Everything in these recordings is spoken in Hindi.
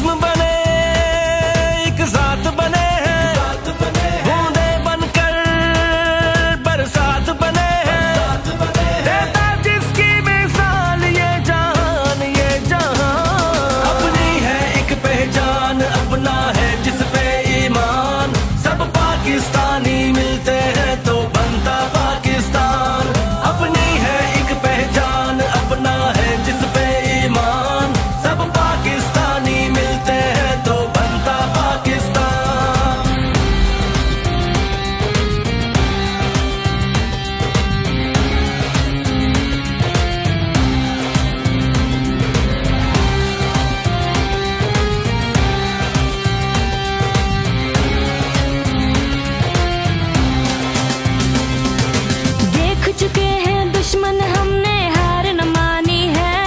जिस्म बने एक साथ बने हैं, बूंदे बनकर बरसात बने हैं, देता जिसकी मिसाल ये जहान, ये जहान। अपनी है एक पहचान, अपना है जिस पे ईमान, सब पाकिस्तानी मिलते हैं तो बनता पाकिस्तान। अपनी है एक पहचान, अपना है जिस पे ईमान, सब पाकिस्तानी मिलते हैं तो बनता पाकिस्तान। देख चुके हैं दुश्मन हमने हार न मानी है,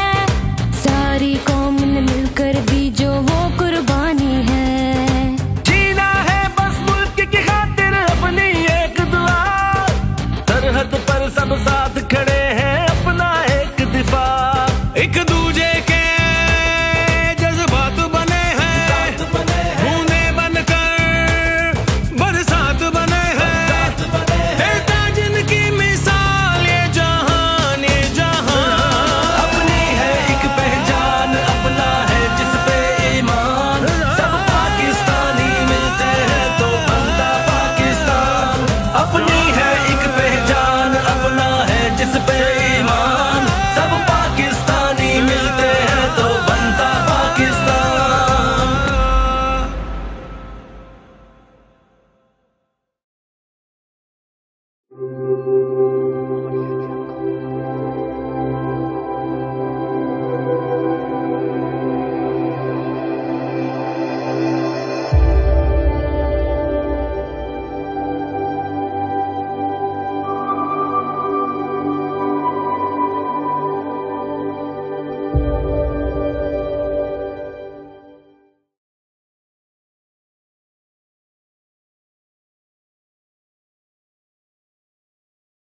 सारी कौम ने मिलकर दी जो वो कुर्बानी है। जीना है बस मुल्क की खातिर अपनी एक दुआ, सरहद पर सब साथ